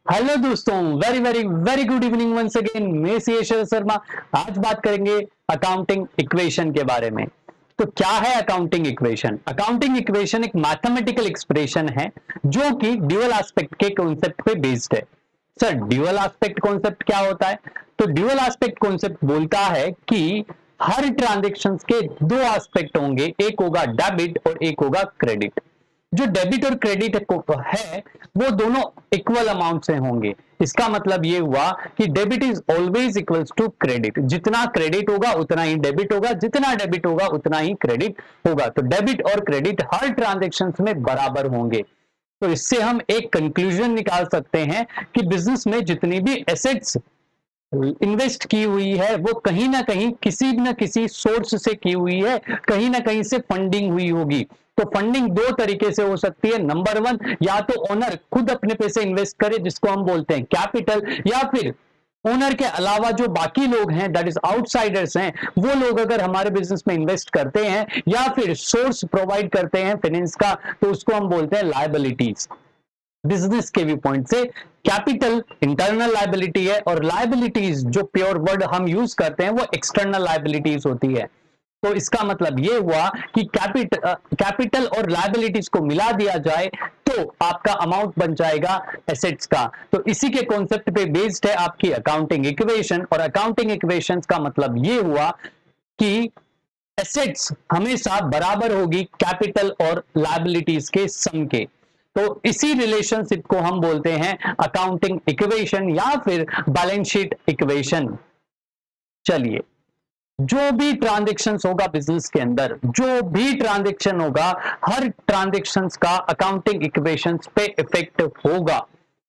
Hello दोस्तों, very very very good evening once again. मैं C S Sharma. आज बात करेंगे अकाउंटिंग इक्वेशन के बारे में। तो क्या है अकाउंटिंग इक्वेशन? अकाउंटिंग इक्वेशन एक मैथमेटिकल एक्सप्रेशन है जो कि ड्यूअल एस्पेक्ट के कॉन्सेप्ट पे बेस्ड है। सर, ड्यूअल एस्पेक्ट कॉन्सेप्ट क्या होता है? तो ड्यूअल एस्पेक्ट कॉन्सेप्ट बोलता है कि हर ट्रांजेक्शन्स के दो एस्पेक्ट होंगे, एक होगा डेबिट और एक होगा क्रेडिट। जो डेबिट और क्रेडिट है वो दोनों इक्वल अमाउंट से होंगे। इसका मतलब ये हुआ कि debit is always equals to credit. जितना क्रेडिट होगा उतना ही डेबिट होगा, जितना डेबिट होगा उतना ही क्रेडिट होगा। तो डेबिट और क्रेडिट हर ट्रांजेक्शन में बराबर होंगे। तो इससे हम एक कंक्लूजन निकाल सकते हैं कि बिजनेस में जितनी भी एसेट्स इन्वेस्ट की हुई है वो कहीं ना कहीं किसी न किसी सोर्स से की हुई है, कहीं ना कहीं से फंडिंग हुई होगी। तो फंडिंग दो तरीके से हो सकती है। नंबर वन, या तो ओनर खुद अपने पैसे इन्वेस्ट करे जिसको हम बोलते हैं कैपिटल, या फिर ओनर के अलावा जो बाकी लोग हैं, दैट इज आउटसाइडर्स हैं, वो लोग अगर हमारे बिजनेस में इन्वेस्ट करते हैं या फिर सोर्स प्रोवाइड करते हैं फाइनेंस का, तो उसको हम बोलते हैं लायबिलिटीज। बिजनेस के व्यू पॉइंट से कैपिटल इंटरनल लायबिलिटी है और लायबिलिटीज जो प्योर वर्ड हम यूज करते हैं वो एक्सटर्नल लायबिलिटीज होती है। तो इसका मतलब ये हुआ कि कैपिटल और लायबिलिटीज को मिला दिया जाए तो आपका अमाउंट बन जाएगा एसेट्स का। तो इसी के कॉन्सेप्ट पे बेस्ड है आपकी अकाउंटिंग इक्वेशन। और अकाउंटिंग इक्वेशंस का मतलब ये हुआ कि एसेट्स हमेशा बराबर होगी कैपिटल और लायबिलिटीज के सम के। तो इसी रिलेशनशिप को हम बोलते हैं अकाउंटिंग इक्वेशन या फिर बैलेंस शीट इक्वेशन। चलिए, जो भी ट्रांजेक्शन्स होगा बिजनेस के अंदर, जो भी ट्रांजेक्शन होगा, हर ट्रांजेक्शन्स का अकाउंटिंग इक्वेशंस पे इफेक्ट होगा।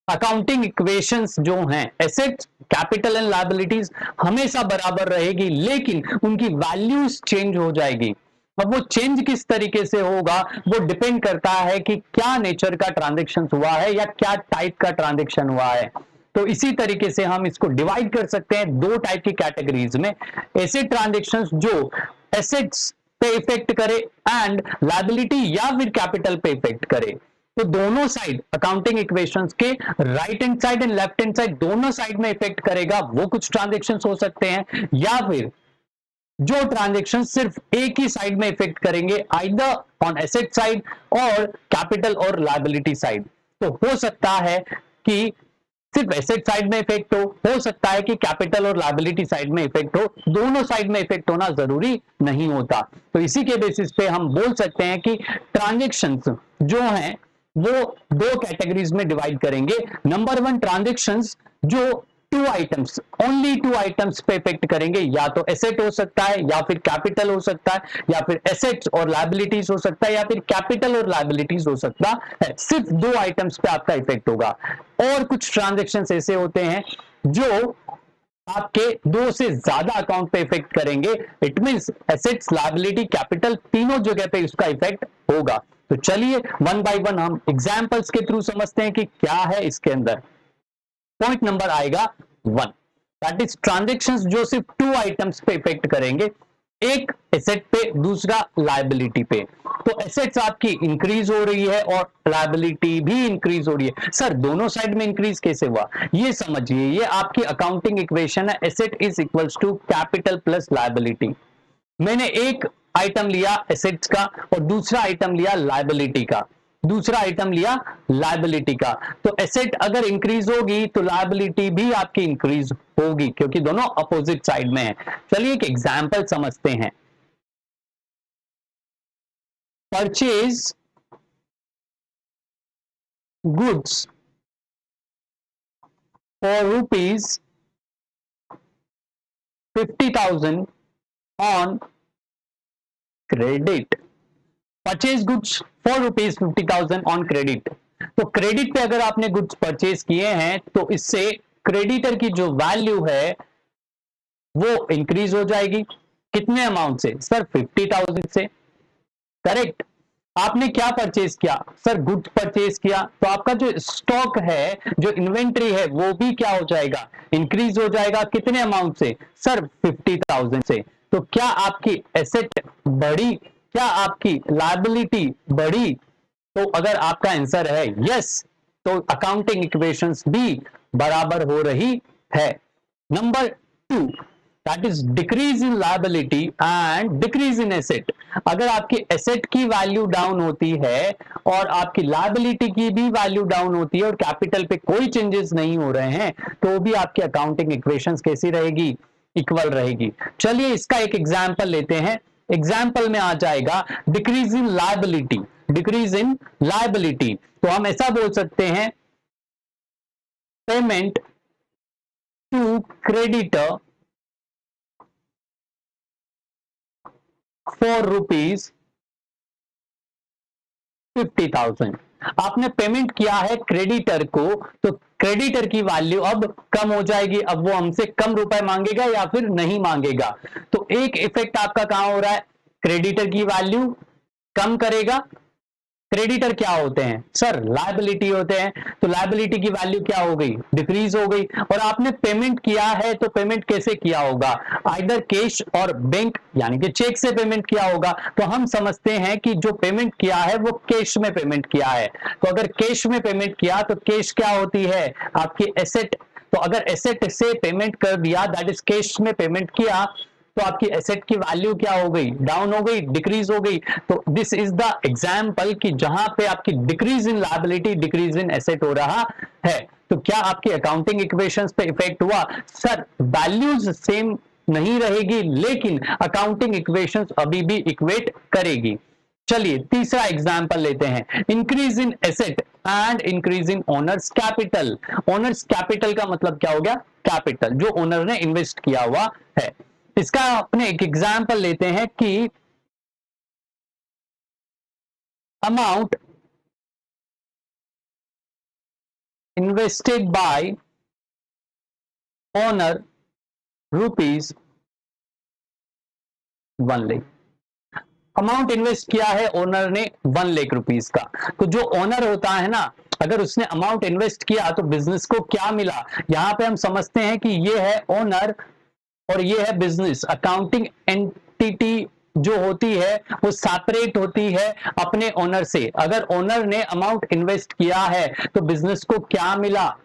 अकाउंटिंग इक्वेशंस जो हैं, एसेट्स कैपिटल एंड लायबिलिटीज हमेशा बराबर रहेगी, लेकिन उनकी वैल्यूज चेंज हो जाएगी। अब वो चेंज किस तरीके से होगा वो डिपेंड करता है कि क्या नेचर का ट्रांजेक्शन हुआ है या क्या टाइप का ट्रांजेक्शन हुआ है। तो इसी तरीके से हम इसको डिवाइड कर सकते हैं दो टाइप की कैटेगरीज में। ऐसे ट्रांजेक्शंस जो एसेट्स पे इफेक्ट करे एंड लायबिलिटी या फिर कैपिटल पे इफेक्ट करे। तो दोनों साइड अकाउंटिंग इक्वेशंस के right hand side and left hand side दोनों साइड में इफेक्ट करेगा, वो कुछ ट्रांजेक्शंस हो सकते हैं। या फिर जो ट्रांजेक्शन सिर्फ एक ही साइड में इफेक्ट करेंगे, आइदर ऑन एसेट साइड और कैपिटल और लायबिलिटी साइड। तो हो सकता है कि सिर्फ एसेट साइड में इफेक्ट हो सकता है कि कैपिटल और लायबिलिटी साइड में इफेक्ट हो, दोनों साइड में इफेक्ट होना जरूरी नहीं होता। तो इसी के बेसिस पे हम बोल सकते हैं कि ट्रांजेक्शंस जो हैं वो दो कैटेगरीज में डिवाइड करेंगे। नंबर वन, ट्रांजेक्शंस जो two items, only two items पे इफेक्ट करेंगे, या तो एसेट हो सकता है या फिर कैपिटल हो सकता है, या फिर एसेट्स और लायबिलिटीज हो सकता है, या फिर कैपिटल और लायबिलिटीज हो सकता है। सिर्फ दो आइटम्स पे आपका इफेक्ट होगा। और कुछ ट्रांजेक्शन्स ऐसे होते हैं जो आपके दो से ज्यादा अकाउंट पे इफेक्ट करेंगे। It means assets, liability, capital तीनों जगह पे इसका इफेक्ट होगा। तो चलिए वन बाय वन हम एग्जांपल्स के थ्रू समझते हैं कि क्या है इसके अंदर। पॉइंट नंबर आएगा वन, दैट इज ट्रांजेक्शंस जो सिर्फ टू आइटम्स पे इफेक्ट करेंगे, एक एसेट पे दूसरा लायबिलिटी पे। तो एसेट्स आपकी इंक्रीज हो रही है और लायबिलिटी भी इंक्रीज हो रही है। सर, दोनों साइड में इंक्रीज कैसे हुआ ये समझिए। ये आपकी अकाउंटिंग इक्वेशन है, asset is equals to capital plus liability. मैंने एक आइटम लिया एसेट्स का और दूसरा आइटम लिया लायबिलिटी का, दूसरा आइटम लिया लायबिलिटी का। तो एसेट अगर इंक्रीज होगी तो लायबिलिटी भी आपकी इंक्रीज होगी, क्योंकि दोनों अपोजिट साइड में है। चलिए एक एग्जांपल समझते हैं। Purchase goods for rupees 50,000 on credit. Purchase goods for rupees 50,000 on credit. तो क्रेडिट पे अगर आपने गुड्स परचेज किए हैं तो इससे क्रेडिटर की जो वैल्यू है वो इंक्रीज हो जाएगी। कितने अमाउंट से? सर 50,000 से। करेक्ट। आपने क्या परचेज किया? सर गुड्स परचेज किया। तो आपका जो स्टॉक है, जो इन्वेंट्री है, वो भी क्या हो जाएगा? इंक्रीज हो जाएगा। कितने अमाउंट से? सर 50,000 से। तो क्या आपकी एसेट बढ़ी? क्या आपकी लायबिलिटी बढ़ी? तो अगर आपका आंसर है यस, तो अकाउंटिंग इक्वेशंस भी बराबर हो रही है। Number 2 that is decrease in liability and decrease in asset. अगर आपकी एसेट की वैल्यू डाउन होती है और आपकी लायबिलिटी की भी वैल्यू डाउन होती है और कैपिटल पे कोई चेंजेस नहीं हो रहे हैं, तो भी आपकी अकाउंटिंग इक्वेशंस कैसी रहेगी? इक्वल रहेगी। चलिए इसका एक एग्जांपल लेते हैं। एग्जाम्पल में आ जाएगा decrease in liability. Decrease in liability तो हम ऐसा बोल सकते हैं, पेमेंट टू क्रेडिटर फॉर ₹50,000। आपने पेमेंट किया है क्रेडिटर को, तो क्रेडिटर की वैल्यू अब कम हो जाएगी। अब वो हमसे कम रुपए मांगेगा या फिर नहीं मांगेगा। तो एक इफेक्ट आपका कहां हो रहा है? क्रेडिटर की वैल्यू कम करेगा। क्रेडिटर क्या होते हैं सर? लायबिलिटी होते हैं। तो लायबिलिटी की वैल्यू क्या हो गई? डिक्रीज हो गई। और आपने पेमेंट किया है, तो पेमेंट कैसे किया होगा? आइदर कैश और बैंक यानी कि चेक से पेमेंट किया होगा। तो हम समझते हैं कि जो पेमेंट किया है वो कैश में पेमेंट किया है। तो अगर कैश में पेमेंट किया तो कैश क्या होती है? आपकी एसेट। तो अगर एसेट से पेमेंट कर दिया, दैट इज कैश में पेमेंट किया, तो आपकी एसेट की वैल्यू क्या हो गई? डाउन हो गई, डिक्रीज हो गई। तो दिस इज द एग्जाम्पल कि जहां पे आपकी decrease in liability, decrease in asset हो रहा है। तो क्या आपकी अकाउंटिंग इक्वेशंस पे इफेक्ट हुआ? सर वैल्यूज सेम नहीं रहेगी, लेकिन अकाउंटिंग इक्वेशंस अभी भी इक्वेट करेगी। चलिए तीसरा एग्जाम्पल लेते हैं, increase in asset and increase in owners capital. Owners capital का मतलब क्या हो गया? कैपिटल जो ओनर ने इन्वेस्ट किया हुआ है। इसका अपने एक एग्जाम्पल लेते हैं कि amount invested bye owner ₹1,00,000। Amount invest किया है ओनर ने ₹1,00,000 का। तो जो ओनर होता है ना, अगर उसने अमाउंट इन्वेस्ट किया तो बिजनेस को क्या मिला? यहां पे हम समझते हैं कि ये है ओनर और ये है बिजनेस। अकाउंटिंग एंटिटी जो होती है वो सेपरेट होती है अपने ओनर से। अगर ओनर ने अमाउंट इन्वेस्ट किया है तो बिजनेस को क्या मिला?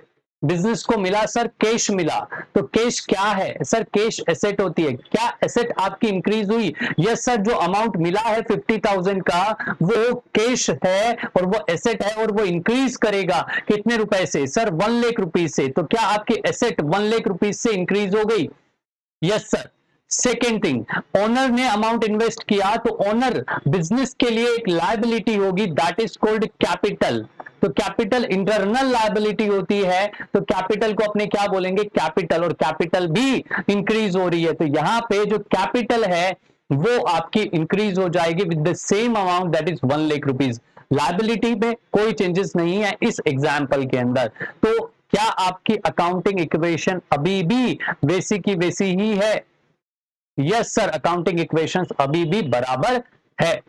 बिजनेस को मिला सर कैश मिला। तो कैश क्या है सर? कैश एसेट होती है। क्या एसेट आपकी इंक्रीज हुई? यस सर, जो अमाउंट मिला है 50,000 का वो कैश है और वो एसेट है और वो इंक्रीज करेगा कितने रुपए से? सर ₹1,00,000 से। तो क्या आपकी एसेट ₹1,00,000 से इंक्रीज हो गई? Yes sir. Second thing, owner ने अमाउंट इन्वेस्ट किया तो ओनर बिजनेस के लिए एक लायबिलिटी होगी, दैट इज कॉल्ड कैपिटल। तो कैपिटल इंटरनल लायबिलिटी होती है, तो कैपिटल को अपने क्या बोलेंगे? कैपिटल। और कैपिटल भी इंक्रीज हो रही है, तो यहां पे जो कैपिटल है वो आपकी इंक्रीज हो जाएगी with the same amount, that is ₹1,00,000। Liability में कोई चेंजेस नहीं है इस एग्जाम्पल के अंदर। तो क्या आपकी अकाउंटिंग इक्वेशन अभी भी वैसी की वैसी ही है? यस सर, अकाउंटिंग इक्वेशंस अभी भी बराबर है।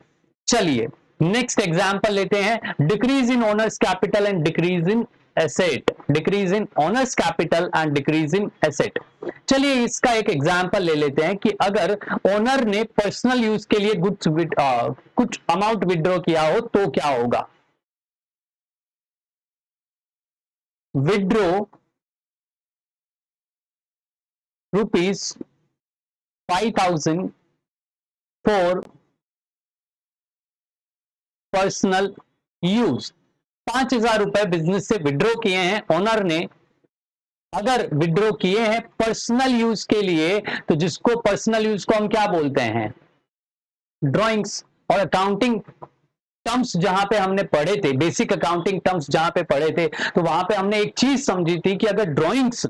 चलिए नेक्स्ट एग्जांपल लेते हैं, decrease in owners capital and decrease in asset. Decrease in owners capital and decrease in asset. चलिए इसका एक एग्जांपल ले लेते हैं कि अगर ओनर ने पर्सनल यूज के लिए कुछ अमाउंट विड्रॉ किया हो तो क्या होगा? Withdraw ₹5,000 for personal use. 5,000 रुपए बिजनेस से विड्रॉ किए हैं ओनर ने। अगर विड्रॉ किए हैं पर्सनल यूज के लिए, तो जिसको पर्सनल यूज को हम क्या बोलते हैं? ड्राइंग्स। और अकाउंटिंग टर्म्स जहां पे हमने पढ़े थे, बेसिक अकाउंटिंग टर्म्स जहां पे पढ़े थे, तो वहां पे हमने एक चीज समझी थी कि अगर ड्राइंग्स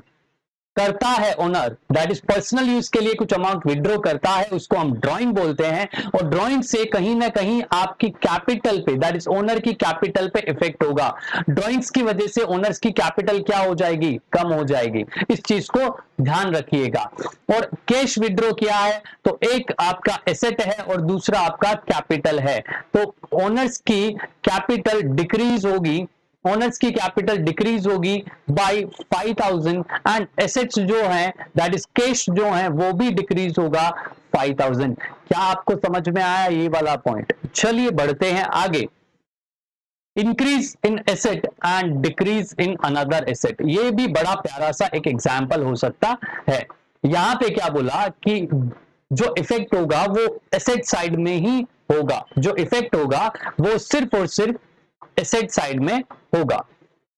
करता है owner, that is personal use के लिए कुछ अमाउंट विड्रॉ करता है, उसको हम ड्राइंग बोलते हैं। और ड्राइंग से कहीं ना कहीं आपकी कैपिटल पे, दैट इज ओनर की कैपिटल पे इफेक्ट होगा। ड्राइंग्स की वजह से ओनर्स की कैपिटल क्या हो जाएगी? कम हो जाएगी। इस चीज को ध्यान रखिएगा। और कैश विड्रॉ किया है तो एक आपका एसेट है और दूसरा आपका कैपिटल है, तो ओनर्स की कैपिटल डिक्रीज होगी। ओनर्स की कैपिटल डिक्रीज होगी बाय 5,000 एंड एसेट्स जो हैं, दैट इज कैश जो है वो भी डिक्रीज होगा 5,000। क्या आपको समझ में आया ये वाला पॉइंट? चलिए बढ़ते हैं आगे। Increase in asset and decrease in another asset, ये भी बड़ा प्यारा सा एक एग्जाम्पल हो सकता है। यहां पे क्या बोला कि जो इफेक्ट होगा वो एसेट साइड में ही होगा, जो इफेक्ट होगा वो सिर्फ और सिर्फ एसेट साइड में होगा।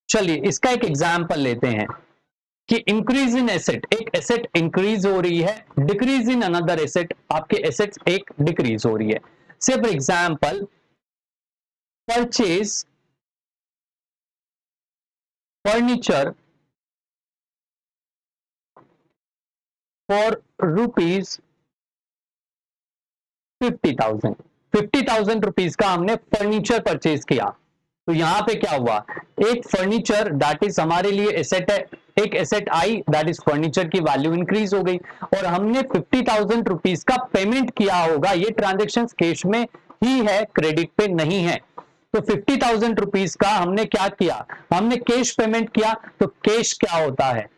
चलिए इसका एक एग्जाम्पल लेते हैं कि इंक्रीज इन एसेट, एक एसेट इंक्रीज हो रही है, डिक्रीज इन अनदर एसेट, आपके एसेट्स एक डिक्रीज हो रही है। से for example purchase furniture for rupees 50,000, 50,000 rupees का हमने फर्नीचर परचेज किया। तो यहां पे क्या हुआ, एक फर्नीचर दैट इज हमारे लिए एसेट है, एक asset I that is furniture की वैल्यू इंक्रीज हो गई, और हमने 50,000 रुपीज का पेमेंट किया होगा। ये ट्रांजेक्शन कैश में ही है, क्रेडिट पे नहीं है। तो 50,000 रुपीज का हमने क्या किया, हमने कैश पेमेंट किया। तो कैश क्या होता है,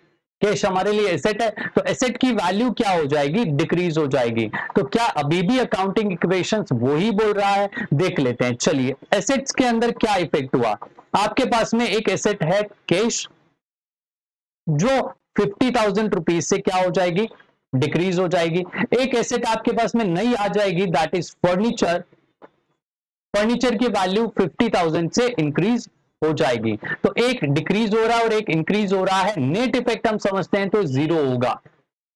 कैश हमारे लिए एसेट है, तो एसेट की वैल्यू क्या हो जाएगी, डिक्रीज हो जाएगी। तो क्या अभी भी अकाउंटिंग इक्वेशंस वो ही बोल रहा है, देख लेते हैं। चलिए एसेट्स के अंदर क्या इफेक्ट हुआ, आपके पास में एक एसेट है कैश, जो 50,000 रुपीज से क्या हो जाएगी, डिक्रीज हो जाएगी। एक एसेट आपके पास में नई आ जाएगी दैट इज फर्नीचर, फर्नीचर की वैल्यू 50,000 से इंक्रीज हो जाएगी। तो एक डिक्रीज हो रहा है और एक इंक्रीज हो रहा है, नेट इफेक्ट हम समझते हैं तो जीरो होगा,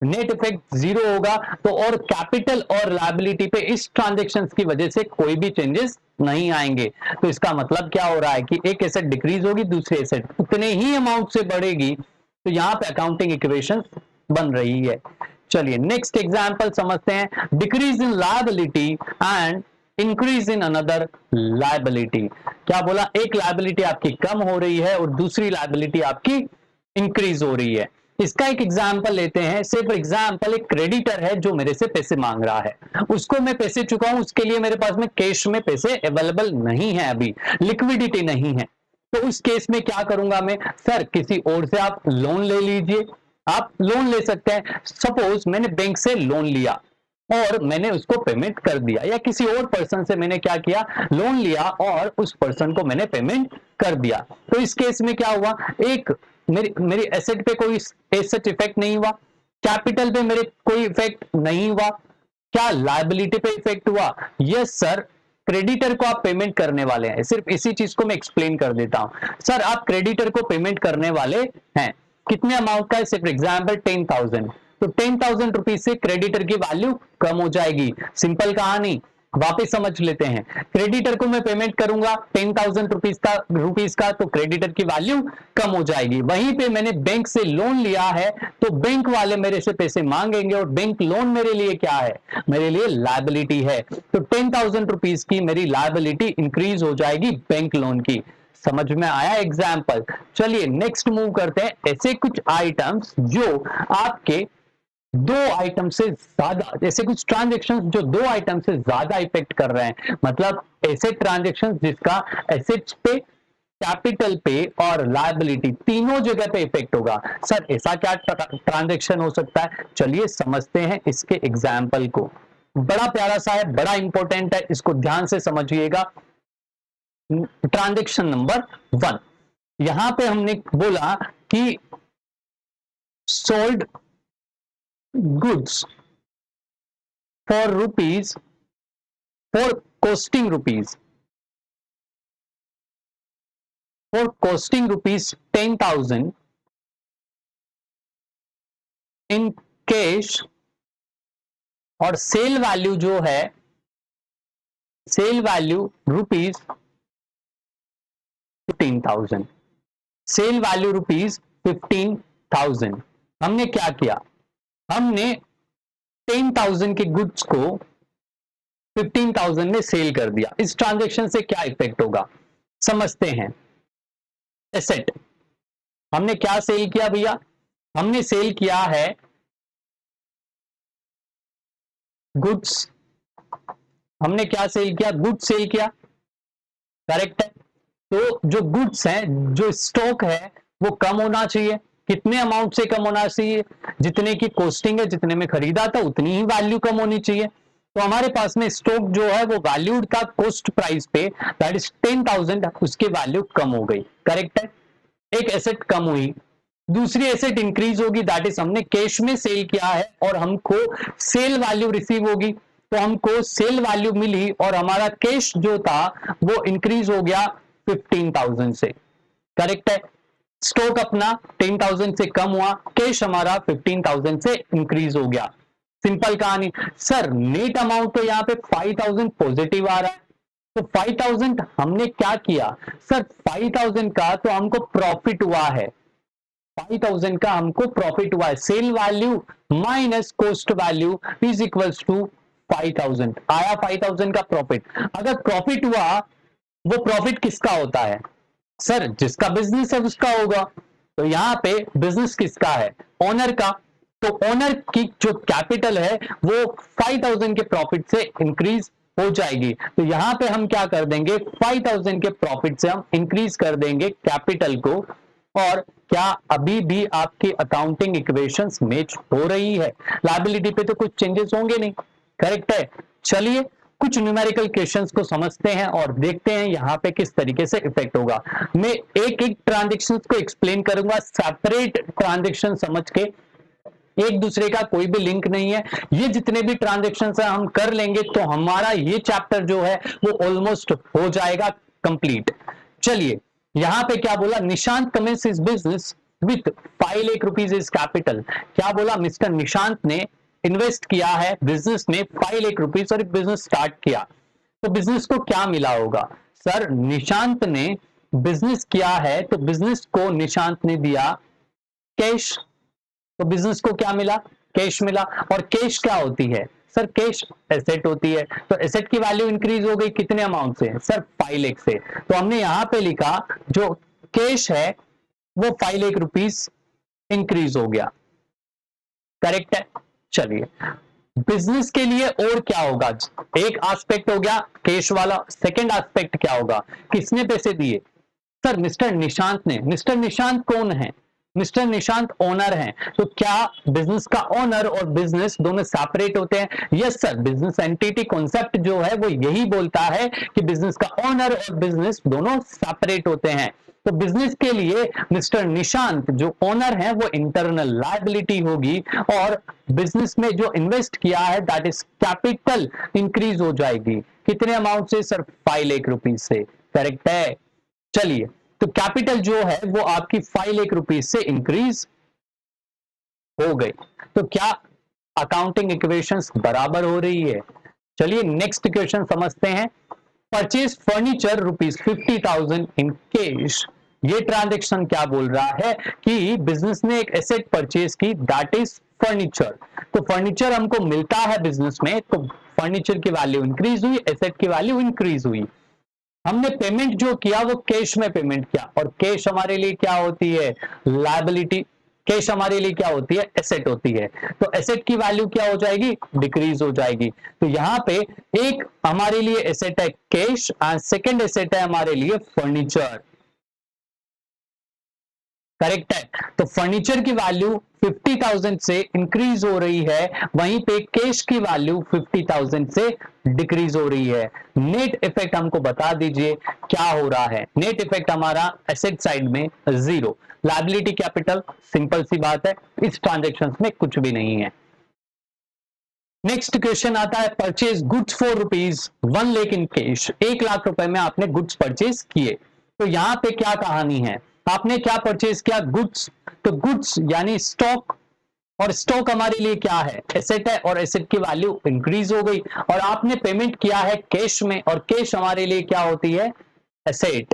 नेट इफेक्ट जीरो होगा। तो और कैपिटल और लायबिलिटी पे इस ट्रांजेक्शन की वजह से कोई भी चेंजेस नहीं आएंगे। तो इसका मतलब क्या हो रहा है कि एक एसेट डिक्रीज होगी, दूसरी एसेट उतने ही अमाउंट से बढ़ेगी। तो यहां पे अकाउंटिंग इक्वेशन बन रही है। चलिए नेक्स्ट एग्जांपल समझते हैं, decrease in liability and increase in another liability. क्या बोला, एक लायबिलिटी आपकी कम हो रही है और दूसरी लायबिलिटी आपकी इंक्रीज हो रही है। इसका एक एग्जांपल लेते हैं। से फॉर एग्जांपल एक क्रेडिटर है जो मेरे से पैसे मांग रहा है, उसको मैं पैसे चुकाऊं, उसके लिए मेरे पास में कैश में पैसे अवेलेबल नहीं है, अभी लिक्विडिटी नहीं है। तो उस केस में क्या करूंगा मैं, सर किसी और से आप लोन ले लीजिए, आप लोन ले सकते हैं। सपोज मैंने बैंक से लोन लिया और मैंने उसको पेमेंट कर दिया, या किसी और पर्सन से मैंने क्या किया, लोन लिया और उस पर्सन को मैंने पेमेंट कर दिया। तो इस केस में क्या हुआ, एक मेरी एसेट पे कोई एसेट इफेक्ट नहीं हुआ, कैपिटल पे मेरे कोई इफेक्ट नहीं हुआ, क्या लायबिलिटी पे इफेक्ट हुआ, यस सर। क्रेडिटर को आप पेमेंट करने वाले हैं, सिर्फ इसी चीज को मैं एक्सप्लेन कर देता हूं। सर आप क्रेडिटर को पेमेंट करने वाले हैं, कितने अमाउंट का है, सिर्फ एग्जाम्पल 10,000। तो 10,000 रुपीज से क्रेडिटर की वैल्यू कम हो जाएगी, सिंपल कहानी। वापस समझ लेते हैं, क्रेडिटर को मैं पेमेंट करूंगा 10,000 रुपीज का, तो क्रेडिटर की वैल्यू कम हो जाएगी। वहीं पे मैंने बैंक से लोन लिया है, तो बैंक वाले मेरे से पैसे मांगेंगे और बैंक लोन मेरे लिए क्या है, मेरे लिए लायबिलिटी है। तो 10,000 रुपीज की मेरी लायबिलिटी इंक्रीज हो जाएगी बैंक लोन की। समझ में आया एग्जाम्पल। चलिए नेक्स्ट मूव करते हैं, ऐसे कुछ आइटम्स जो आपके दो आइटम से ज्यादा, जैसे कुछ ट्रांजेक्शन जो दो आइटम से ज्यादा इफेक्ट कर रहे हैं, मतलब ऐसे ट्रांजेक्शन जिसका एसेट्स पे, कैपिटल पे और लायबिलिटी तीनों जगह पे इफेक्ट होगा। सर ऐसा क्या ट्रांजेक्शन हो सकता है, चलिए समझते हैं इसके एग्जाम्पल को। बड़ा प्यारा सा है, बड़ा इंपॉर्टेंट है, इसको ध्यान से समझिएगा। ट्रांजेक्शन नंबर 1, यहां पे हमने बोला कि sold goods for rupees, for costing rupees, for costing rupees 10,000 in cash, और सेल वैल्यू जो है, sale value rupees 15,000, sale value rupees 15,000। हमने क्या किया, हमने 10,000 के गुड्स को 15,000 में सेल कर दिया। इस ट्रांजैक्शन से क्या इफेक्ट होगा समझते हैं। एसेट हमने क्या सेल किया भैया, हमने सेल किया है गुड्स, हमने क्या सेल किया, गुड्स सेल किया, करेक्ट है। तो जो गुड्स हैं, जो स्टॉक है वो कम होना चाहिए, कितने अमाउंट से कम होना चाहिए, जितने की कॉस्टिंग है, जितने में खरीदा था उतनी ही वैल्यू कम होनी चाहिए। तो हमारे पास में स्टॉक जो है वो वैल्यूड था कॉस्ट प्राइस पे, दैट इज 10,000, उसकी वैल्यू कम हो गई, करेक्ट है। एक एसेट कम हुई, दूसरी एसेट इंक्रीज होगी, दैट इज हमने कैश में सेल किया है और हमको सेल वैल्यू रिसीव होगी, तो हमको सेल वैल्यू मिली और हमारा कैश जो था वो इंक्रीज हो गया 15,000 से, करेक्ट है। स्टॉक अपना 10,000 से कम हुआ, कैश हमारा 15,000 से इंक्रीज हो गया, सिंपल कहानी। सर नेट अमाउंट तो यहाँ पे 5,000 पॉजिटिव आ रहा है, तो 5,000 हमने क्या किया सर, 5,000 का तो हमको प्रॉफिट हुआ है, 5,000 का हमको प्रॉफिट हुआ है, sale value minus cost value is equals to 5,000, आया 5,000 का प्रॉफिट। अगर प्रॉफिट हुआ, वो प्रॉफिट किसका होता है सर, जिसका बिजनेस है उसका होगा, तो यहां पे बिजनेस किसका है, ओनर का, तो ओनर की जो कैपिटल है वो 5,000 के प्रॉफिट से इंक्रीज हो जाएगी, तो यहां पे हम क्या कर देंगे, 5,000 के प्रॉफिट से हम इंक्रीज कर देंगे कैपिटल को। और क्या अभी भी आपकी अकाउंटिंग इक्वेशंस मैच हो रही है, लायबिलिटी पे तो कुछ चेंजेस होंगे नहीं, करेक्ट है। चलिए कुछ न्यूमेरिकल क्वेश्चंस को समझते हैं और देखते हैं यहां पे किस तरीके से इफेक्ट होगा। मैं एक एक ट्रांजेक्शन को एक्सप्लेन करूंगा, सेपरेट ट्रांजेक्शन समझ के, एक दूसरे का कोई भी लिंक नहीं है, ये जितने भी ट्रांजेक्शन है हम कर लेंगे तो हमारा ये चैप्टर जो है वो ऑलमोस्ट हो जाएगा कंप्लीट। चलिए यहां पे क्या बोला, Nishant commences is business with 5 lakh rupees is capital, क्या बोला, मिस्टर निशांत ने इन्वेस्ट किया है बिजनेस में 5 लाख रुपीज और एक बिजनेस स्टार्ट किया, तो बिजनेस को क्या मिला होगा सर, निशांत ने बिजनेस किया है तो बिजनेस को निशांत ने दिया कैश, तो बिजनेस को क्या मिला, कैश मिला। और कैश क्या होती है सर, कैश एसेट होती है, तो एसेट की वैल्यू इंक्रीज हो गई कितने अमाउंट से सर, 5 लाख से, तो हमने यहां पे लिखा जो कैश है वो 5 लाख रुपीस इंक्रीज हो गया, करेक्ट है। चलिए बिजनेस के लिए और क्या होगा, एक एस्पेक्ट हो गया कैश वाला, सेकंड एस्पेक्ट क्या होगा, किसने पैसे दिए सर, मिस्टर निशांत ने। मिस्टर निशांत कौन है, मिस्टर निशांत ओनर हैं, तो क्या बिजनेस का ओनर और बिजनेस दोनों सेपरेट होते हैं, yes sir, business entity concept जो है वो यही बोलता है कि बिजनेस का ओनर और बिजनेस दोनों सेपरेट होते हैं, तो बिजनेस के लिए मिस्टर निशांत जो ओनर है वो इंटरनल लायबिलिटी होगी, और बिजनेस में जो इन्वेस्ट किया है दैट इज कैपिटल इंक्रीज हो जाएगी, कितने अमाउंट से सर, 5 लाख रुपीज से, करेक्ट है। चलिए तो कैपिटल जो है वो आपकी 5 लाख रुपीज से इंक्रीज हो गई, तो क्या अकाउंटिंग इक्वेशंस बराबर हो रही है। चलिए नेक्स्ट क्वेश्चन समझते हैं, purchase furniture rupees 50,000 in cash, ये ट्रांजेक्शन क्या बोल रहा है कि बिजनेस ने एक एसेट परचेज की दैट इज फर्नीचर, तो फर्नीचर हमको मिलता है बिजनेस में, तो फर्नीचर की वैल्यू इंक्रीज हुई, एसेट की वैल्यू इंक्रीज हुई, हमने पेमेंट जो किया वो कैश में पेमेंट किया, और कैश हमारे लिए क्या होती है, लायबिलिटी, कैश हमारे लिए क्या होती है, एसेट होती है, तो एसेट की वैल्यू क्या हो जाएगी, डिक्रीज हो जाएगी, तो यहां पे एक हमारे लिए एसेट है कैश एंड सेकंड एसेट है हमारे लिए फर्नीचर, करेक्ट है। तो फर्नीचर की वैल्यू 50,000 से इंक्रीज हो रही है, वहीं पे कैश की वैल्यू 50,000 से डिक्रीज हो रही है, नेट इफेक्ट हमको बता दीजिए क्या हो रहा है, नेट इफेक्ट हमारा एसेट साइड में 0, लायबिलिटी कैपिटल, सिंपल सी बात है, इस ट्रांजेक्शन में कुछ भी नहीं है। नेक्स्ट क्वेश्चन आता है, purchase goods for rupees 1 lakh in cash, 1 lakh रुपए में आपने गुड्स परचेज किए, तो यहां पे क्या कहानी है, आपने क्या परचेज किया, गुड्स, तो गुड्स यानी स्टॉक, और स्टॉक हमारे लिए क्या है, एसेट है, और एसेट की वैल्यू इंक्रीज हो गई, और आपने पेमेंट किया है कैश में, और कैश हमारे लिए क्या होती है, एसेट,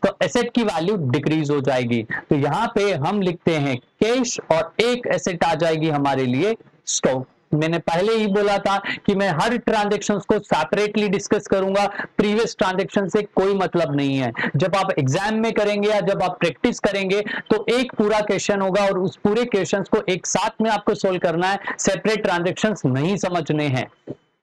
तो एसेट की वैल्यू डिक्रीज हो जाएगी, तो यहां पे हम लिखते हैं कैश और एक एसेट आ जाएगी हमारे लिए स्टॉक। मैंने पहले ही बोला था कि मैं हर ट्रांजेक्शन्स को सेपरेटली डिस्कस करूंगा, प्रीवियस ट्रांजेक्शन से कोई मतलब नहीं है, जब आप एग्जाम में करेंगे या जब आप प्रैक्टिस करेंगे तो एक पूरा क्वेश्चन होगा और उस पूरे क्वेश्चन को एक साथ में आपको सोल्व करना है, सेपरेट ट्रांजेक्शन्स नहीं समझने हैं।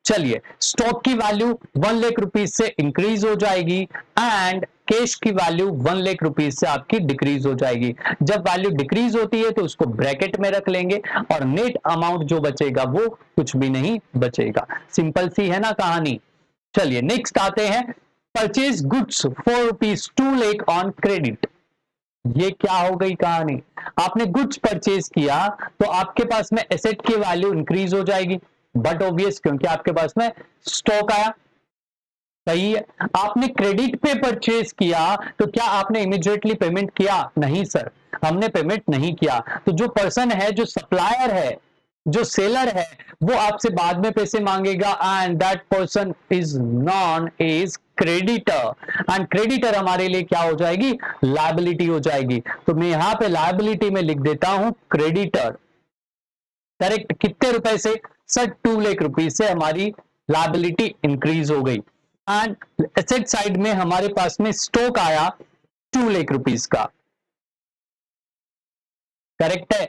चलिए, स्टॉक की वैल्यू 1 लाख रुपीज से इंक्रीज हो जाएगी एंड कैश की वैल्यू 1 लाख रुपीज से आपकी डिक्रीज हो जाएगी। जब वैल्यू डिक्रीज होती है तो उसको ब्रैकेट में रख लेंगे और नेट अमाउंट जो बचेगा वो कुछ भी नहीं बचेगा। सिंपल सी है ना कहानी। चलिए नेक्स्ट आते हैं, purchase goods for rupees 2 lakh on credit. ये क्या हो गई कहानी, आपने गुड्स परचेज किया तो आपके पास में एसेट की वैल्यू इंक्रीज हो जाएगी, बट ऑब्वियस क्योंकि आपके पास में स्टॉक आया। सही है, आपने क्रेडिट पे परचेज किया तो क्या आपने इमीडिएटली पेमेंट किया? नहीं सर, हमने पेमेंट नहीं किया। तो जो पर्सन है, जो सप्लायर है, जो सेलर है, वो आपसे बाद में पैसे मांगेगा and that person is known as creditor and creditor हमारे लिए क्या हो जाएगी? लायबिलिटी हो जाएगी। तो मैं यहां पे लायबिलिटी में लिख देता हूं क्रेडिटर। करेक्ट, कितने रुपए से? सर 2 लाख रुपीज से हमारी लायबिलिटी इंक्रीज हो गई एंड एसेट साइड में हमारे पास में स्टॉक आया 2 लाख रुपीज का। करेक्ट है,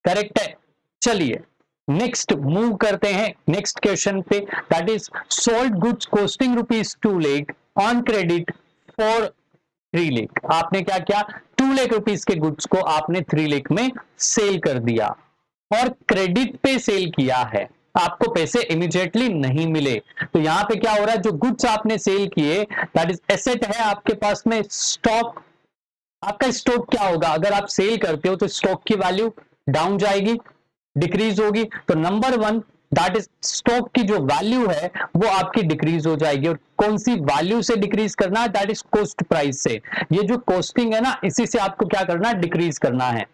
करेक्ट है। चलिए नेक्स्ट मूव करते हैं नेक्स्ट क्वेश्चन पे, that is sold goods costing rupees 2 lakh on credit for 3 lakh. आपने क्या किया? 2 लाख रुपीज के गुड्स को आपने 3 लाख में सेल कर दिया और क्रेडिट पे सेल किया है, आपको पैसे इमीडिएटली नहीं मिले। तो यहां पे क्या हो रहा है, जो गुड्स आपने सेल किए दैट इज एसेट है आपके पास में स्टॉक। आपका स्टॉक क्या होगा? अगर आप सेल करते हो तो स्टॉक की वैल्यू डाउन जाएगी, डिक्रीज होगी। तो नंबर 1 दैट इज स्टॉक की जो वैल्यू है वो आपकी डिक्रीज हो जाएगी। और कौन सी वैल्यू से डिक्रीज करना है? दैट इज कॉस्ट प्राइस से। ये जो कॉस्टिंग है ना, इसी से आपको क्या करना है? डिक्रीज करना है।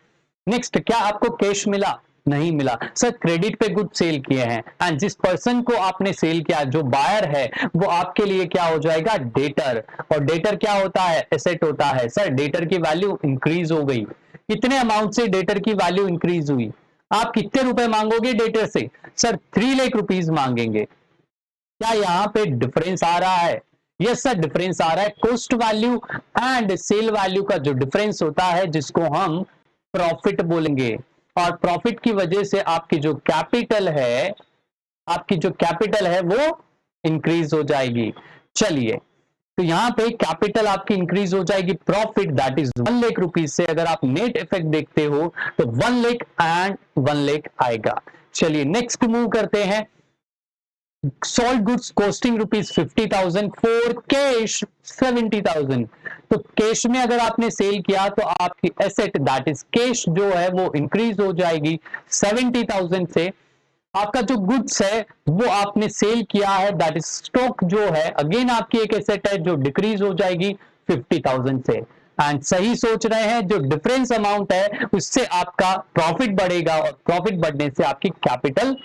नेक्स्ट, क्या आपको कैश मिला? नहीं मिला सर, क्रेडिट पे गुड सेल किए हैं एंड जिस पर्सन को आपने सेल किया, जो बायर है, वो आपके लिए क्या हो जाएगा? डेटर। और डेटर क्या होता है? एसेट होता है। सर डेटर की वैल्यू इंक्रीज हो गई। कितने अमाउंट से डेटर की वैल्यू इंक्रीज हुई? आप कितने रुपए मांगोगे डेटर से? सर 3 लाख रुपीज मांगेंगे। क्या यहाँ पे डिफरेंस आ रहा है? यस सर, डिफरेंस आ रहा है। Cost value and sale value का जो डिफरेंस होता है, जिसको हम प्रॉफिट बोलेंगे, और प्रॉफिट की वजह से आपकी जो कैपिटल है, आपकी जो कैपिटल है वो इंक्रीज हो जाएगी। चलिए, तो यहां पे कैपिटल आपकी इंक्रीज हो जाएगी। Profit that is 1 lakh rupees से अगर आप नेट इफेक्ट देखते हो तो 1 लाख एंड 1 लाख आएगा। चलिए नेक्स्ट मूव करते हैं, sold goods costing rupees 50,000 for cash 70,000। तो कैश में अगर आपने सेल किया तो आपकी एसेट दैट इज कैश जो है वो इंक्रीज हो जाएगी 70,000 से। आपका जो गुड्स है वो आपने सेल किया है, दैट इज स्टॉक जो है अगेन आपकी एक एसेट है जो डिक्रीज हो जाएगी 50,000 से। एंड सही सोच रहे हैं, जो डिफरेंस अमाउंट है उससे आपका प्रॉफिट बढ़ेगा और प्रॉफिट बढ़ने से आपकी कैपिटल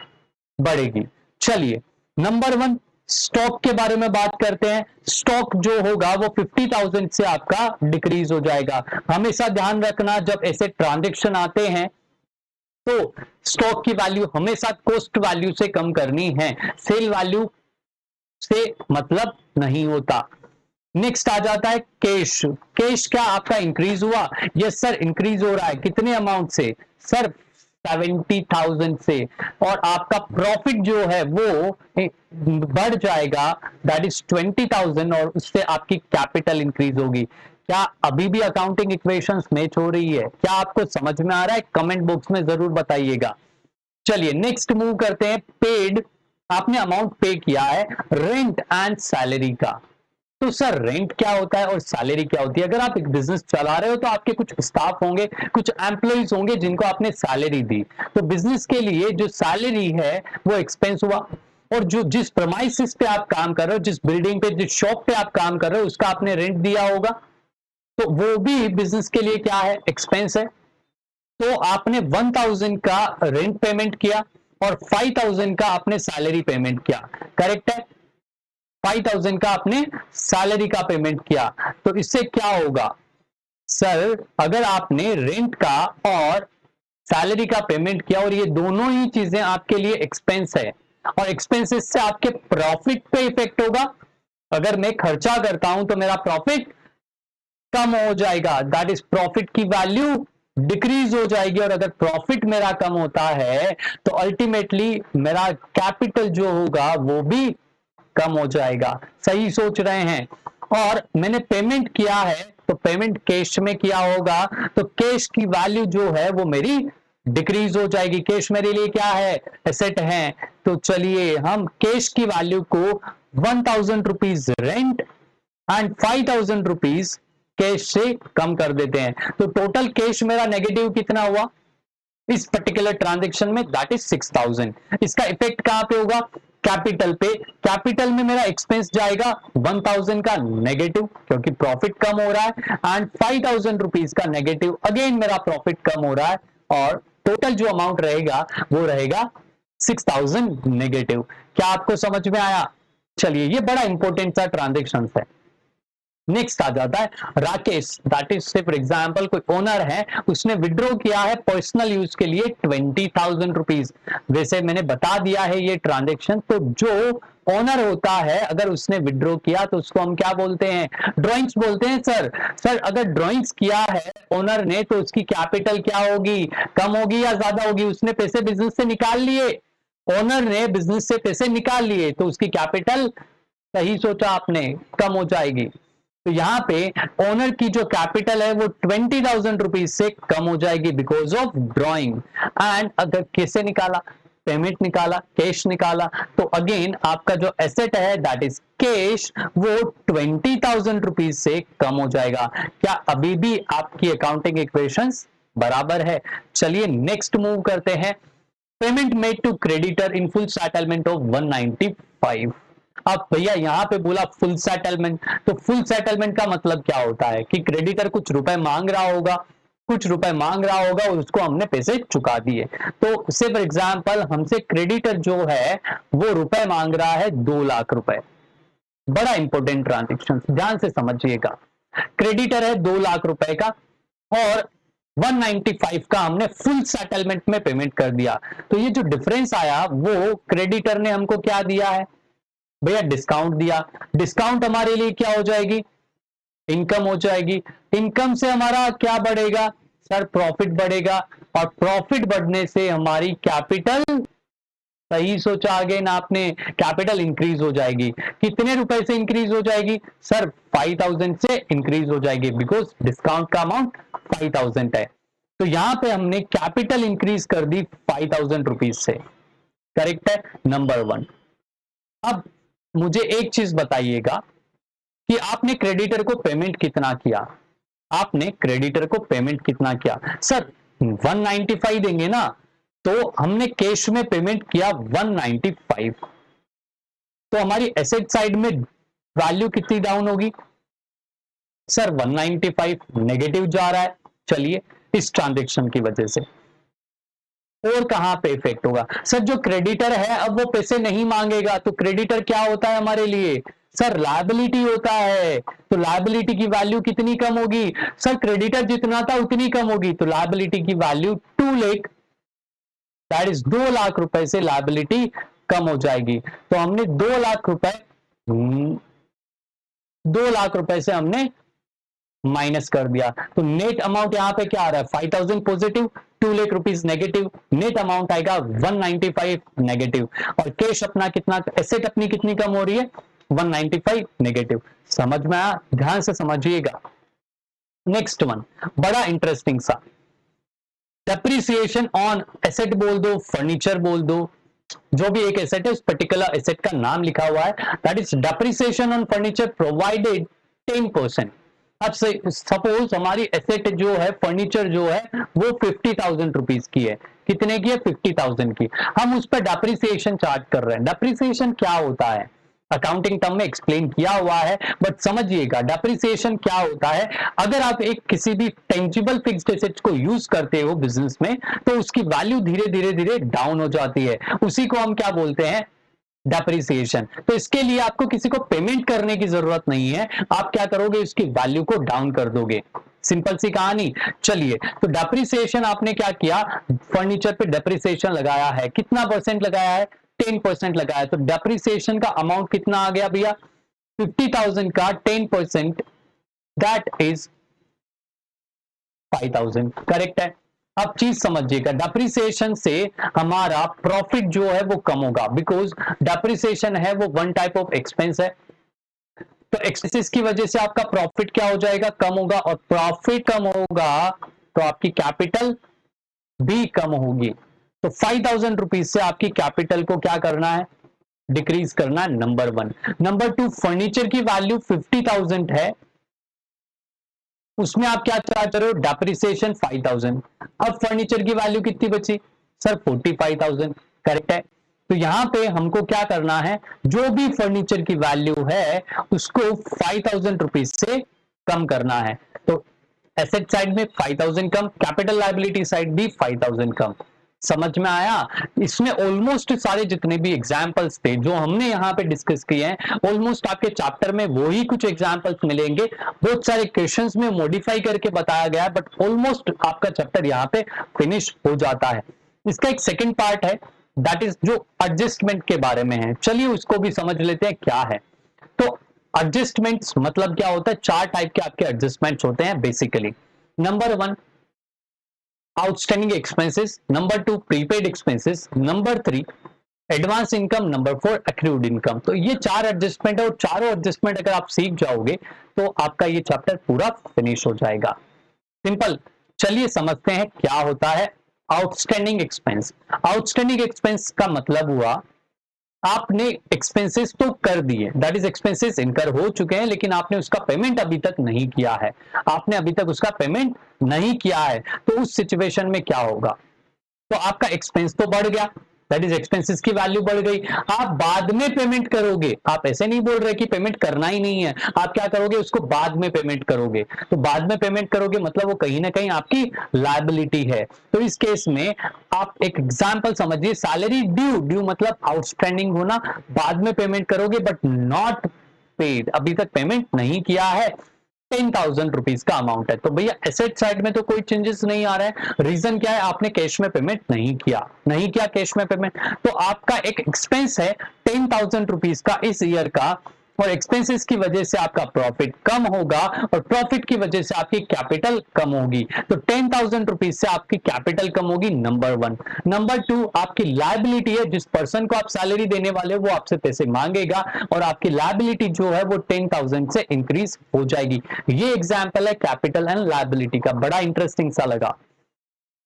बढ़ेगी। चलिए नंबर 1 स्टॉक के बारे में बात करते हैं। स्टॉक जो होगा वो 50,000 से आपका डिक्रीज हो जाएगा। हमेशा ध्यान रखना, जब ऐसे ट्रांजेक्शन आते हैं तो स्टॉक की वैल्यू हमेशा कॉस्ट वैल्यू से कम करनी है, सेल वैल्यू से मतलब नहीं होता। नेक्स्ट आ जाता है कैश। कैश क्या आपका इंक्रीज हुआ? यस सर, इंक्रीज हो रहा है। कितने अमाउंट से? सर 70,000 से। और आपका प्रॉफिट जो है वो बढ़ जाएगा, दैट इज 20,000, और उससे आपकी कैपिटल इंक्रीज होगी। क्या अभी भी अकाउंटिंग इक्वेशंस मैच हो रही है? क्या आपको समझ में आ रहा है? कमेंट बॉक्स में जरूर बताइएगा। चलिए नेक्स्ट मूव करते हैं, पेड। आपने अमाउंट पे किया है रेंट एंड सैलरी का। तो सर रेंट क्या होता है और सैलरी क्या होती है? अगर आप एक बिजनेस चला रहे हो तो आपके कुछ स्टाफ होंगे, कुछ एम्प्लॉइज होंगे जिनको आपने सैलरी दी। तो बिजनेस के लिए जो सैलरी है वो एक्सपेंस हुआ, और जो जिस प्रमाइसिस पे आप काम कर रहे हो, जिस बिल्डिंग पे, जिस शॉप पे आप काम कर रहे हो, उसका आपने रेंट दिया होगा, तो वो भी बिजनेस के लिए क्या है? एक्सपेंस है। तो आपने 1,000 का रेंट पेमेंट किया और 5,000 का आपने सैलरी पेमेंट किया। करेक्ट है, 5,000 का आपने सैलरी का पेमेंट किया। तो इससे क्या होगा? सर अगर आपने रेंट का और सैलरी का पेमेंट किया और ये दोनों ही चीजें आपके लिए एक्सपेंस है, और एक्सपेंसेस से आपके प्रॉफिट पे इफेक्ट होगा। अगर मैं खर्चा करता हूं तो मेरा प्रॉफिट कम हो जाएगा, दैट इज प्रॉफिट की वैल्यू डिक्रीज हो जाएगी, और अगर प्रॉफिट मेरा कम होता है तो अल्टीमेटली मेरा कैपिटल जो होगा वो भी कम हो जाएगा। सही सोच रहे हैं। और मैंने पेमेंट किया है तो पेमेंट कैश में किया होगा, तो कैश की वैल्यू जो है वो मेरी डिक्रीज हो जाएगी। कैश मेरे लिए क्या है? एसेट है। तो चलिए हम कैश की वैल्यू को 1000 rupees rent and 5000 rupees cash से कम कर देते हैं। तो टोटल कैश मेरा नेगेटिव कितना हुआ इस पर्टिकुलर ट्रांजेक्शन में? That is 6000। इसका इफेक्ट कहां पे होगा? कैपिटल पे। कैपिटल में मेरा एक्सपेंस जाएगा 1000 का नेगेटिव, क्योंकि प्रॉफिट कम हो रहा है, एंड 5000 रुपीज का नेगेटिव, अगेन मेरा प्रॉफिट कम हो रहा है, और टोटल जो अमाउंट रहेगा वो रहेगा 6000 नेगेटिव। क्या आपको समझ में आया? चलिए, ये बड़ा इंपॉर्टेंट सा ट्रांजेक्शन है। नेक्स्ट आ जाता है राकेश, दैट इज से फॉर एग्जाम्पल कोई ओनर है, उसने विड्रॉ किया है पर्सनल यूज के लिए 20,000 रुपीज। वैसे मैंने बता दिया है ये ट्रांजेक्शन। तो जो ओनर होता है अगर उसने विड्रॉ किया तो उसको हम क्या बोलते हैं? ड्रॉइंग्स बोलते हैं। सर अगर ड्रॉइंग्स किया है ओनर ने तो उसकी कैपिटल क्या होगी? कम होगी या ज्यादा होगी? उसने पैसे बिजनेस से निकाल लिए, ओनर ने बिजनेस से पैसे निकाल लिए, तो उसकी कैपिटल, सही सोचा आपने, कम हो जाएगी। तो यहाँ पे ओनर की जो कैपिटल है वो 20,000 रुपीज से कम हो जाएगी बिकॉज ऑफ ड्रॉइंग। एंड अगर कैसे निकाला? पेमेंट निकाला, कैश निकाला, तो अगेन आपका जो एसेट है दैट इज कैश, वो 20,000 रुपीज से कम हो जाएगा। क्या अभी भी आपकी अकाउंटिंग इक्वेशंस बराबर है? चलिए नेक्स्ट मूव करते हैं। Payment made to creditor in full settlement of 195। अब भैया यहां पे बोला फुल सेटलमेंट, तो फुल सेटलमेंट का मतलब क्या होता है कि क्रेडिटर कुछ रुपए मांग रहा होगा, और उसको हमने पैसे चुका दिए। तो से फॉर एग्जांपल हमसे क्रेडिटर जो है वो रुपए मांग रहा है 2 लाख रुपए। बड़ा इंपॉर्टेंट ट्रांजेक्शन, ध्यान से समझिएगा। क्रेडिटर है 2 लाख रुपए का, और 195 का हमने फुल सेटलमेंट में पेमेंट कर दिया। तो ये जो डिफरेंस आया वो क्रेडिटर ने हमको क्या दिया है भैया? डिस्काउंट दिया। डिस्काउंट हमारे लिए क्या हो जाएगी? इनकम हो जाएगी। इनकम से हमारा क्या बढ़ेगा? सर प्रॉफिट बढ़ेगा, और प्रॉफिट बढ़ने से हमारी कैपिटल, सही सोचा आगे ना आपने, कैपिटल इंक्रीज हो जाएगी। कितने रुपए से इंक्रीज हो जाएगी? सर 5000 से इंक्रीज हो जाएगी, बिकॉज डिस्काउंट का अमाउंट 5000 है। तो यहां पे हमने कैपिटल इंक्रीज कर दी 5000 रुपीज से। करेक्ट है, नंबर 1। अब मुझे एक चीज बताइएगा कि आपने क्रेडिटर को पेमेंट कितना किया? आपने क्रेडिटर को पेमेंट कितना किया? सर 195 देंगे ना, तो हमने कैश में पेमेंट किया 195, तो हमारी एसेट साइड में वैल्यू कितनी डाउन होगी? सर 195 नेगेटिव जा रहा है। चलिए, इस ट्रांजेक्शन की वजह से। और कहां पे इफेक्ट होगा? सर जो क्रेडिटर है अब वो पैसे नहीं मांगेगा, तो क्रेडिटर क्या होता है हमारे लिए? सर लायबिलिटी होता है। तो लायबिलिटी की वैल्यू कितनी कम होगी? सर क्रेडिटर जितना था उतनी कम होगी, तो लायबिलिटी की value 2 lakh, that is 2 lakh रुपए से लायबिलिटी कम हो जाएगी। तो हमने 2 लाख रुपए 2 लाख रुपए से हमने माइनस कर दिया। तो नेट अमाउंट यहां पे क्या आ रहा है? 5000 positive, 2 lakh rupees negative, net amount आएगा 195 नेगेटिव। और कैश अपना कितना, एसेट अपनी कितनी कम हो रही है? 195 नेगेटिव। समझ में आया? ध्यान से समझिएगा। नेक्स्ट वन बड़ा इंटरेस्टिंग सा, डेप्रिसिएशन ऑन एसेट बोल दो, फर्नीचर बोल दो, जो भी एक एसेट है उस पर्टिकुलर एसेट का नाम लिखा हुआ है, that is depreciation on furniture provided 10%। अब सपोज हमारी एसेट जो है, फर्नीचर जो है वो 50,000 रुपीज की है। कितने की है? 50,000 की। हम उस पर डेप्रिसिएशन चार्ज कर रहे हैं। डेप्रिसिएशन क्या होता है? अकाउंटिंग टर्म में एक्सप्लेन किया हुआ है, बट समझिएगा डेप्रिसिएशन क्या होता है। अगर आप एक किसी भी टेंजिबल फिक्स्ड एसेट्स को यूज करते हो बिजनेस में, तो उसकी वैल्यू धीरे धीरे धीरे डाउन हो जाती है, उसी को हम क्या बोलते हैं? डेप्रिसिएशन। तो इसके लिए आपको किसी को पेमेंट करने की जरूरत नहीं है, आप क्या करोगे? उसकी वैल्यू को डाउन कर दोगे। सिंपल सी कहानी। चलिए, तो डेप्रिसिएशन आपने क्या किया? फर्नीचर पे डेप्रिसिएशन लगाया है। कितना परसेंट लगाया है? 10% लगाया। तो डेप्रिसिएशन का अमाउंट कितना आ गया भैया? 50,000 का 10%, दैट इज 5000, करेक्ट है। अब चीज समझिएगा, डेप्रिसिएशन से हमारा प्रॉफिट जो है वो कम होगा, बिकॉज डेप्रिसिएशन है वो वन टाइप ऑफ एक्सपेंस है। तो एक्सपेंसेस की वजह से आपका प्रॉफिट क्या हो जाएगा, कम होगा, और प्रॉफिट कम होगा तो आपकी कैपिटल भी कम होगी। तो 5000 रुपीज से आपकी कैपिटल को क्या करना है, डिक्रीज करना है, number one. Number two, furniture की वैल्यू 50,000 है, उसमें आप क्या चार्ज कर रहे हो, डेप्रिसिएशन 5000। अब फर्नीचर की वैल्यू कितनी बची सर, 45,000, करेक्ट है। तो यहां पे हमको क्या करना है, जो भी फर्नीचर की वैल्यू है उसको 5000 रुपीज से कम करना है। तो एसेट साइड में 5000 कम, कैपिटल लायबिलिटी साइड भी 5000 कम। समझ में आया। इसमें ऑलमोस्ट सारे जितने भी एग्जांपल्स थे जो हमने यहाँ पे डिस्कस किए हैं, ऑलमोस्ट आपके चैप्टर में वो ही कुछ एग्जांपल्स मिलेंगे। बहुत सारे क्वेश्चंस में मॉडिफाई करके बताया गया है, बट ऑलमोस्ट आपका चैप्टर यहाँ पे फिनिश हो जाता है। इसका एक सेकेंड पार्ट है, दैट इज जो एडजस्टमेंट के बारे में है। चलिए उसको भी समझ लेते हैं क्या है। तो एडजस्टमेंट्स मतलब क्या होता है, चार टाइप के आपके एडजस्टमेंट्स होते हैं basically. Number one, outstanding expenses, number two, prepaid expenses, number three, advance income, number four, accrued income. तो ये चार एडजस्टमेंट है, और चारों एडजस्टमेंट अगर आप सीख जाओगे तो आपका ये चैप्टर पूरा फिनिश हो जाएगा। सिंपल। चलिए समझते हैं क्या होता है आउटस्टैंडिंग एक्सपेंस। आउटस्टैंडिंग एक्सपेंस का मतलब हुआ आपने एक्सपेंसेस तो कर दिए, दैट इज एक्सपेंसेस इनकर हो चुके हैं, लेकिन आपने उसका पेमेंट अभी तक नहीं किया है। आपने अभी तक उसका पेमेंट नहीं किया है, तो उस सिचुएशन में क्या होगा, तो आपका एक्सपेंस तो बढ़ गया, दैट इज एक्सपेंसेस की वैल्यू बढ़ गई। आप बाद में पेमेंट करोगे, आप ऐसे नहीं बोल रहे कि पेमेंट करना ही नहीं है, आप क्या करोगे, उसको बाद में पेमेंट करोगे। तो बाद में पेमेंट करोगे मतलब वो कहीं ना कहीं आपकी लायबिलिटी है। तो इस केस में आप एक एग्जांपल समझिए, सैलरी ड्यू, ड्यू मतलब आउटस्टैंडिंग होना, बाद में पेमेंट करोगे बट नॉट पेड, अभी तक पेमेंट नहीं किया है, 10,000 रुपीज का अमाउंट है। तो भैया एसेट साइड में तो कोई चेंजेस नहीं आ रहा है। रीजन क्या है, आपने कैश में पेमेंट नहीं किया कैश में पेमेंट। तो आपका एक एक्सपेंस है 10,000 रुपीज का इस ईयर का, और एक्सपेंसेस की वजह से आपका प्रॉफिट कम होगा, और प्रॉफिट की वजह से आपकी कैपिटल कम होगी। तो 10,000 रुपीज से आपकी कैपिटल कम होगी, नंबर वन। नंबर टू, आपकी लायबिलिटी है, जिस पर्सन को आप सैलरी देने वाले हो वो आपसे पैसे मांगेगा, और आपकी लायबिलिटी जो है वो 10,000 से इंक्रीज हो जाएगी। ये एग्जाम्पल है कैपिटल एंड लायबिलिटी का, बड़ा इंटरेस्टिंग सा लगा।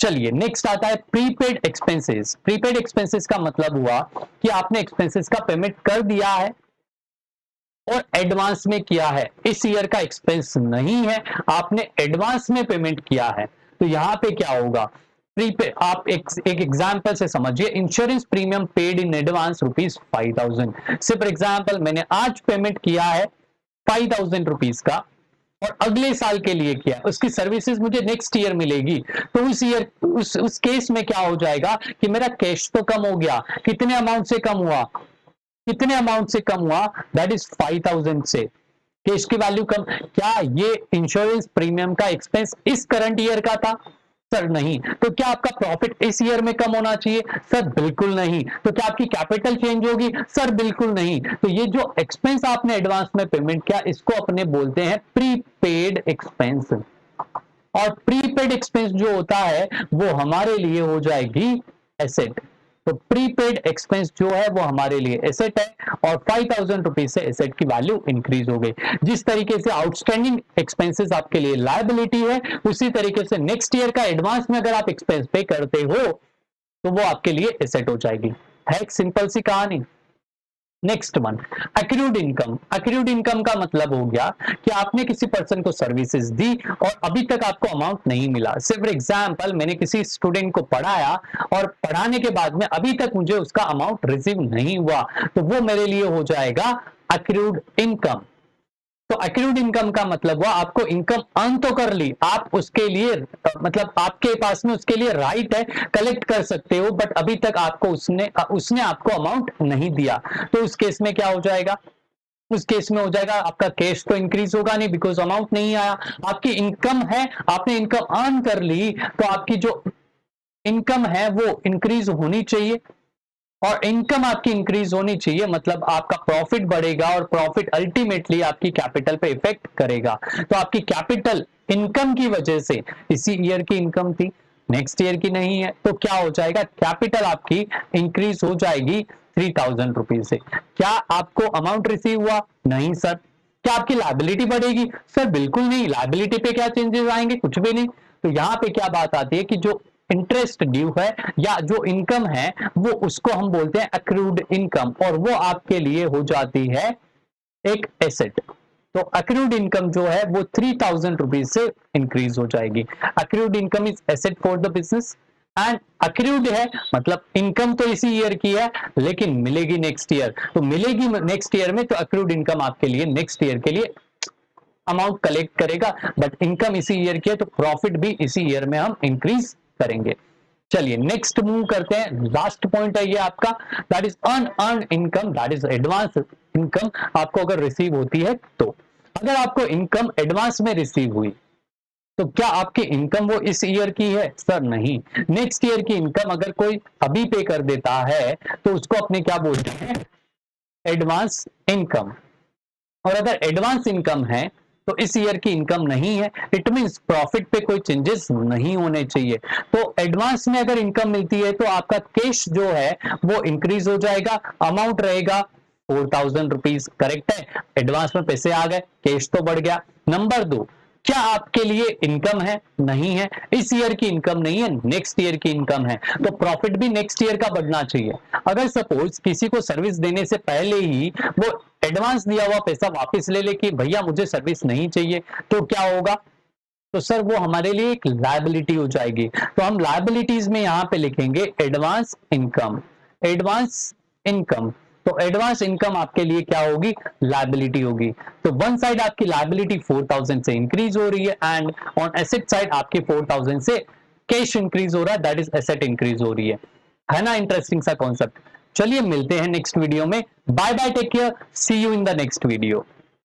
चलिए नेक्स्ट आता है प्रीपेड एक्सपेंसेस। प्रीपेड एक्सपेंसेस का मतलब हुआ कि आपने एक्सपेंसेस का पेमेंट कर दिया है और एडवांस में किया है, इस ईयर का एक्सपेंस नहीं है, आपने एडवांस में पेमेंट किया है। तो यहां पे क्या होगा, प्रीपेड, आप एक एग्जांपल से समझिए, insurance premium paid in advance rupees 5,000। सिर्फ एग्जांपल, मैंने आज पेमेंट किया है 5,000 रुपीज का, और अगले साल के लिए किया, उसकी सर्विसेज मुझे नेक्स्ट ईयर मिलेगी। तो उस ईयर उस केस में क्या हो जाएगा कि मेरा कैश तो कम हो गया, कितने अमाउंट से कम हुआ, कितने अमाउंट से कम हुआ, दैट इज 5,000 से। कैश की वैल्यू कम। क्या ये इंश्योरेंस प्रीमियम का एक्सपेंस इस करंट ईयर का था, सर नहीं। तो क्या आपका प्रॉफिट इस ईयर में कम होना चाहिए, सर बिल्कुल नहीं। तो क्या आपकी कैपिटल चेंज होगी, सर बिल्कुल नहीं। तो ये जो एक्सपेंस आपने एडवांस में पेमेंट किया, इसको अपने बोलते हैं प्रीपेड एक्सपेंस। और प्रीपेड एक्सपेंस जो होता है वो हमारे लिए हो जाएगी एसेट। तो प्रीपेड एक्सपेंस जो है वो हमारे लिए एसेट है, और 5,000 रुपीज से एसेट की वैल्यू इंक्रीज हो गई। जिस तरीके से आउटस्टैंडिंग एक्सपेंसेस आपके लिए लायबिलिटी है, उसी तरीके से नेक्स्ट ईयर का एडवांस में अगर आप एक्सपेंस पे करते हो तो वो आपके लिए एसेट हो जाएगी। है एक सिंपल सी कहानी। Next one, accrued income. Accrued income का मतलब हो गया कि आपने किसी पर्सन को सर्विसेज दी और अभी तक आपको अमाउंट नहीं मिला। सिर्फ एग्जांपल, मैंने किसी स्टूडेंट को पढ़ाया और पढ़ाने के बाद में अभी तक मुझे उसका अमाउंट रिसीव नहीं हुआ, तो वो मेरे लिए हो जाएगा एक्रूड इनकम। तो एक्रूड इनकम का मतलब हुआ आपको इनकम अर्न तो कर ली, आप उसके लिए मतलब आपके पास में उसके लिए राइट है, कलेक्ट कर सकते हो, बट अभी तक आपको उसने आपको अमाउंट नहीं दिया। तो उस केस में क्या हो जाएगा, उस केस में हो जाएगा आपका कैश तो इंक्रीज होगा नहीं, बिकॉज अमाउंट नहीं आया। आपकी इनकम है, आपने इनकम अर्न कर ली, तो आपकी जो इनकम है वो इंक्रीज होनी चाहिए। और इनकम आपकी इंक्रीज होनी चाहिए, मतलब आपका प्रॉफिट बढ़ेगा और प्रॉफिट अल्टीमेटली आपकी कैपिटल पे इफेक्ट करेगा। तो आपकी कैपिटल इनकम की वजह से, इसी ईयर की इनकम थी, नेक्स्ट ईयर की नहीं है, तो क्या हो जाएगा, कैपिटल आपकी इंक्रीज हो जाएगी 3000 रुपीज से। क्या आपको अमाउंट रिसीव हुआ? नहीं सर। क्या आपकी लायबिलिटी बढ़ेगी? सर बिल्कुल नहीं। लायबिलिटी पे क्या चेंजेस आएंगे? कुछ भी नहीं। तो यहाँ पे क्या बात आती है कि जो इंटरेस्ट ड्यू है या जो इनकम है वो उसको हम बोलते हैं अक्रूड इनकम, और वो आपके लिए हो जाती है एक एसेट। तो अक्रूड इनकम जो है वो 3000 रुपीज से इंक्रीज हो जाएगी। Accrued income is asset for the business, and accrued है मतलब इनकम तो इसी ईयर की है लेकिन मिलेगी नेक्स्ट ईयर, तो मिलेगी नेक्स्ट ईयर में, तो अक्रूड इनकम आपके लिए नेक्स्ट ईयर के लिए अमाउंट कलेक्ट करेगा। बट इनकम इसी ईयर की है तो प्रॉफिट भी इसी ईयर में हम इंक्रीज करेंगे। चलिए नेक्स्ट मूव करते हैं। लास्ट पॉइंट है ये आपका, that is unearned income, that is advance income. आपको अगर रिसीव होती है तो, अगर आपको इनकम एडवांस में रिसीव हुई तो क्या आपकी इनकम वो इस ईयर की है? सर नहीं। नेक्स्ट ईयर की इनकम अगर कोई अभी पे कर देता है तो उसको अपने क्या बोलते हैं? Advance income. और अगर एडवांस इनकम है तो इस ईयर की इनकम नहीं है, इट मींस प्रॉफिट पे कोई चेंजेस नहीं होने चाहिए। तो एडवांस में अगर इनकम मिलती है तो आपका कैश जो है वो इंक्रीज हो जाएगा, अमाउंट रहेगा 4000 रुपीज। करेक्ट है, एडवांस में पैसे आ गए, कैश तो बढ़ गया। नंबर 2, क्या आपके लिए इनकम है? नहीं है, इस ईयर की इनकम नहीं है, नेक्स्ट ईयर की इनकम है, तो प्रॉफिट भी नेक्स्ट ईयर का बढ़ना चाहिए। अगर सपोज किसी को सर्विस देने से पहले ही वो एडवांस दिया हुआ पैसा वापस ले ले कि भैया मुझे सर्विस नहीं चाहिए, तो क्या होगा? तो सर वो हमारे लिए एक लायबिलिटी हो जाएगी। तो हम लायबिलिटीज में यहां पे लिखेंगे एडवांस इनकम। एडवांस इनकम, तो एडवांस इनकम आपके लिए क्या होगी? लायबिलिटी होगी। तो वन साइड आपकी लायबिलिटी 4000 से इंक्रीज हो रही है, एंड ऑन एसेट साइड आपकी 4000 से कैश इंक्रीज हो रहा है, दैट इज एसेट इंक्रीज हो रही है ना? इंटरेस्टिंग सा कॉन्सेप्ट। चलिए मिलते हैं नेक्स्ट वीडियो में। Bye bye, take care, see you in the next video.